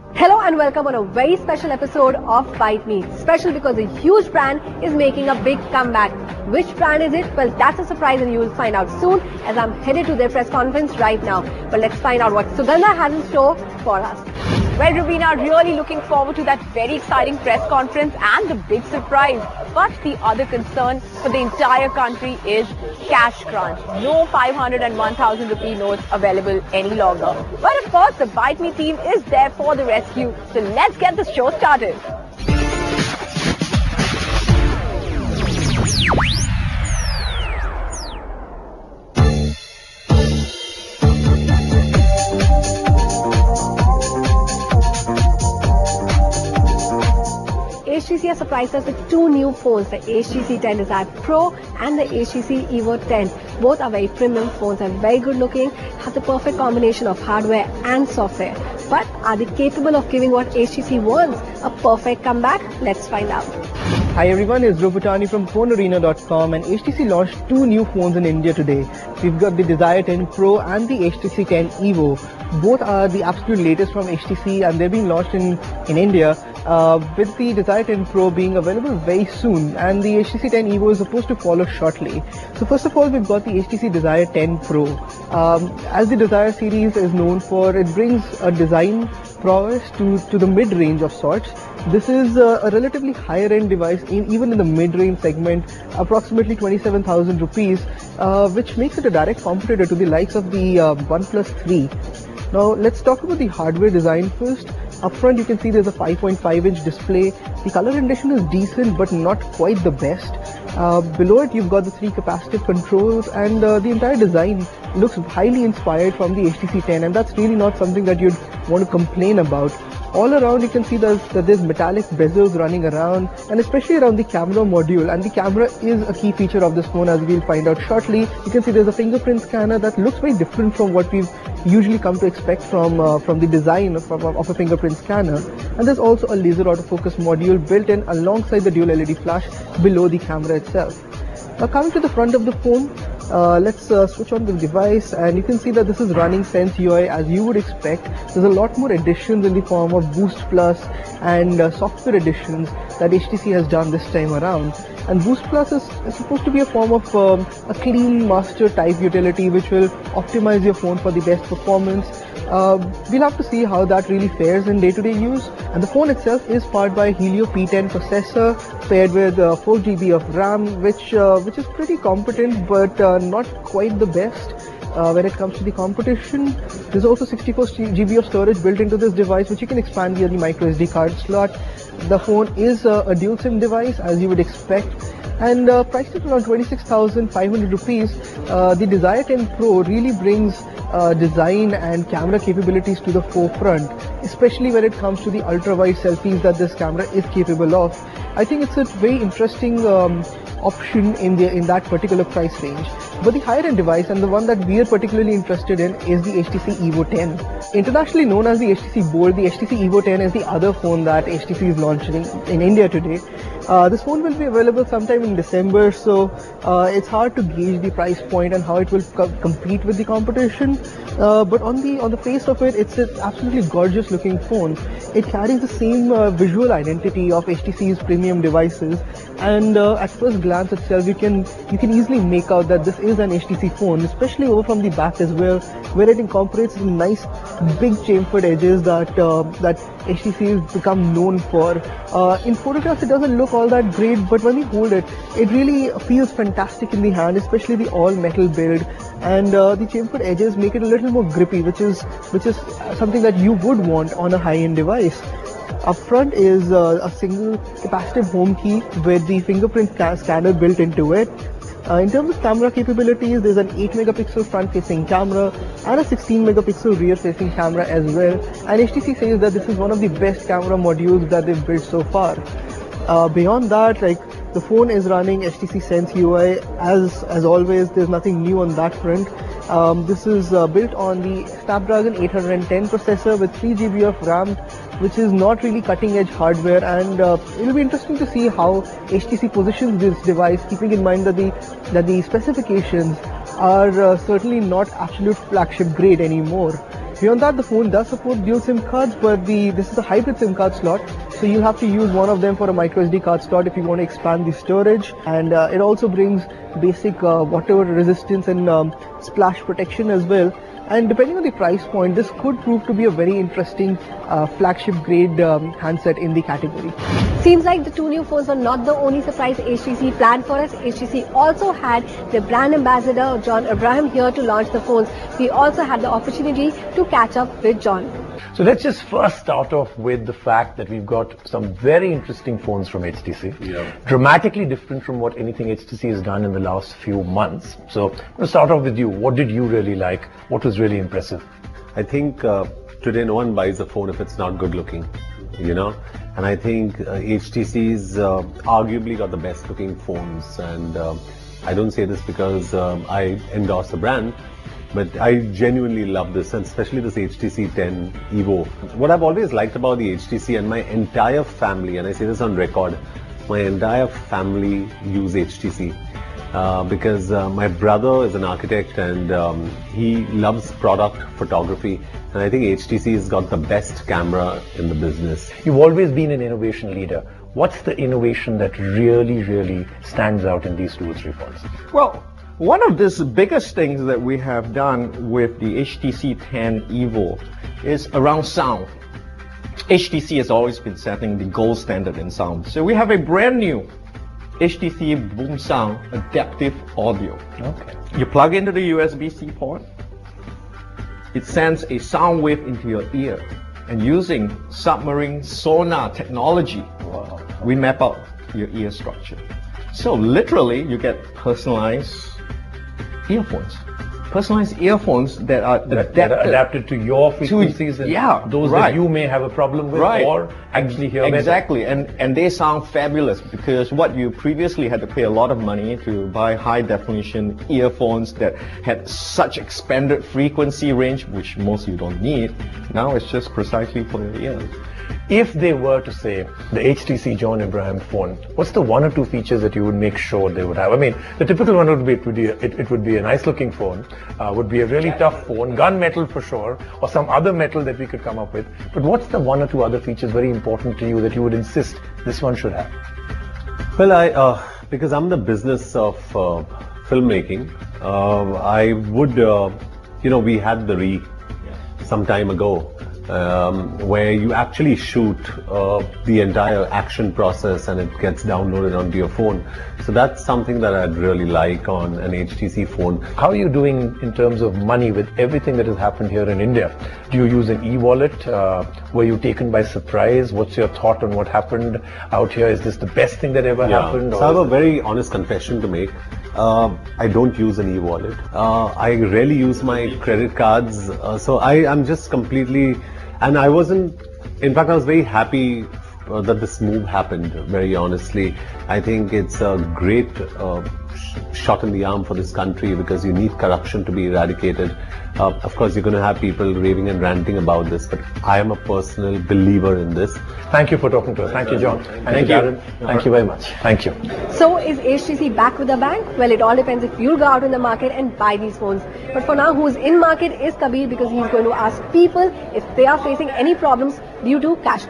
Hello and welcome on a very special episode of Byte Me. Special because a huge brand is making a big comeback. Which brand is it? Well, that's a surprise and you will find out soon as I'm headed to their press conference right now. But let's find out what Sugandha has in store for us. Well, Rubina, really looking forward to that very exciting press conference and the big surprise. But the other concern for the entire country is cash crunch. No 500 and 1000 rupee notes available any longer. But of course, the Byte Me team is there for the rescue. So let's get the show started. HTC has surprised us with two new phones, the HTC Desire Pro and the HTC Evo 10. Both are very premium phones and very good looking, have the perfect combination of hardware and software. But are they capable of giving what HTC wants, a perfect comeback? Let's find out. Hi everyone, it's Robotani from PhoneArena.com, and HTC launched two new phones in India today. We've got the Desire 10 Pro and the HTC 10 Evo. Both are the absolute latest from HTC and they're being launched in India, with the Desire 10 Pro being available very soon and the HTC 10 Evo is supposed to follow shortly. So first of all, we've got the HTC Desire 10 Pro. As the Desire series is known for, it brings a design prowess to the mid-range of sorts. This is a relatively higher-end device, even in the mid-range segment, approximately 27,000 rupees, which makes it a direct competitor to the likes of the OnePlus 3. Now let's talk about the hardware design first. Up front you can see there's a 5.5-inch display. The color rendition is decent but not quite the best. Below it you've got the 3 capacitive controls, and the entire design looks highly inspired from the HTC 10, and that's really not something that you'd want to complain about. All around you can see that there's metallic bezels running around, and especially around the camera module, and the camera is a key feature of this phone, as we'll find out shortly. You can see there's a fingerprint scanner that looks very different from what we've usually come to expect from the design of a fingerprint scanner. And there's also a laser autofocus module built in alongside the dual LED flash below the camera itself. Now coming to the front of the phone, let's switch on the device, and you can see that this is running Sense UI as you would expect. There's a lot more additions in the form of Boost Plus and software additions that HTC has done this time around. And Boost Plus is supposed to be a form of a clean master type utility which will optimize your phone for the best performance. We'll have to see how that really fares in day-to-day use. And the phone itself is powered by a Helio P10 processor paired with 4 GB of RAM, which is pretty competent but not quite the best when it comes to the competition. There's also 64 GB of storage built into this device, which you can expand via the micro SD card slot. The phone is a dual SIM device, as you would expect, and priced at around 26,500 rupees. The Desire 10 Pro really brings design and camera capabilities to the forefront, especially when it comes to the ultra-wide selfies that this camera is capable of. I think it's a very interesting option in that particular price range. But the higher end device, and the one that we are particularly interested in, is the HTC Evo 10. Internationally known as the HTC Bold, the HTC Evo 10 is the other phone that HTC is launching in India today. This phone will be available sometime in December, so it's hard to gauge the price point and how it will compete with the competition. But on the face of it, it's an absolutely gorgeous looking phone. It carries the same visual identity of HTC's premium devices, and at first glance itself, you can easily make out that this is an HTC phone, especially over from the back as well, where it incorporates the nice big chamfered edges that HTC has become known for. In photographs, it doesn't look all that great, but when we hold it, it really feels fantastic in the hand, especially the all-metal build, and the chamfered edges make it a little more grippy, which is something that you would want on a high-end device. Up front is a single capacitive home key with the fingerprint scanner built into it. In terms of camera capabilities, there's an 8 megapixel front-facing camera and a 16 megapixel rear-facing camera as well. And HTC says that this is one of the best camera modules that they've built so far. Beyond that, like, the phone is running HTC Sense UI as always. There's nothing new on that front. This is built on the Snapdragon 810 processor with 3 GB of RAM, which is not really cutting-edge hardware, and it'll be interesting to see how HTC positions this device, keeping in mind that the specifications are certainly not absolute flagship grade anymore. Beyond that, the phone does support dual SIM cards, but this is a hybrid SIM card slot. So you'll have to use one of them for a micro SD card slot if you want to expand the storage. And it also brings basic water resistance and splash protection as well. And depending on the price point, this could prove to be a very interesting flagship grade handset in the category. Seems like the two new phones were not the only surprise HTC planned for us. HTC also had the brand ambassador John Abraham here to launch the phones. We also had the opportunity to catch up with John. So let's just first start off with the fact that we've got some very interesting phones from HTC. Yeah. Dramatically different from what anything HTC has done in the last few months. So I'm going to start off with you. What did you really like? What was really impressive? I think today no one buys a phone if it's not good looking, you know. And I think HTC's arguably got the best looking phones. And I don't say this because I endorse the brand, but I genuinely love this, and especially this HTC 10 Evo. What I've always liked about the HTC, and my entire family, and I say this on record, my entire family use HTC. Because my brother is an architect and he loves product photography, and I think HTC has got the best camera in the business. You've always been an innovation leader. What's the innovation that really stands out in these 2 or 3 phones? Well, one of the biggest things that we have done with the HTC 10 Evo is around sound. HTC has always been setting the gold standard in sound. So we have a brand new HTC Boom Sound Adaptive Audio. Okay. You plug into the USB-C port, it sends a sound wave into your ear, and using submarine sonar technology, we map out your ear structure. So literally you get personalized earphones. Personalized earphones that are adapted to your frequencies and those that you may have a problem with or actually hear better. Exactly, and they sound fabulous, because what you previously had to pay a lot of money to buy high definition earphones that had such expanded frequency range, which most you don't need, now it's just precisely for your ears. If they were to say the HTC John Abraham phone, what's the 1 or 2 features that you would make sure they would have? I mean, the typical one would be it would be a nice looking phone, would be a really tough phone, gunmetal for sure, or some other metal that we could come up with. But what's the 1 or 2 other features very important to you that you would insist this one should have? Well, because I'm in the business of filmmaking, I would, we had the Re some time ago. Where you actually shoot the entire action process and it gets downloaded onto your phone. So that's something that I'd really like on an HTC phone. How are you doing in terms of money with everything that has happened here in India? Do you use an e-wallet? Were you taken by surprise? What's your thought on what happened out here? Is this the best thing that ever happened? So I have a very honest confession to make. I don't use an e-wallet. I rarely use my credit cards. So I'm just completely... And I wasn't, in fact, I was very happy that this move happened, very honestly. I think it's a great shot in the arm for this country, because you need corruption to be eradicated. Of course, you're going to have people raving and ranting about this, but I am a personal believer in this. Thank you for talking to us. Thank you, John. Thank you, Darren. Thank you very much. Thank you. So is HTC back with a bang? Well, it all depends if you'll go out in the market and buy these phones. But for now, who's in market is Kabir, because he's going to ask people if they are facing any problems due to cash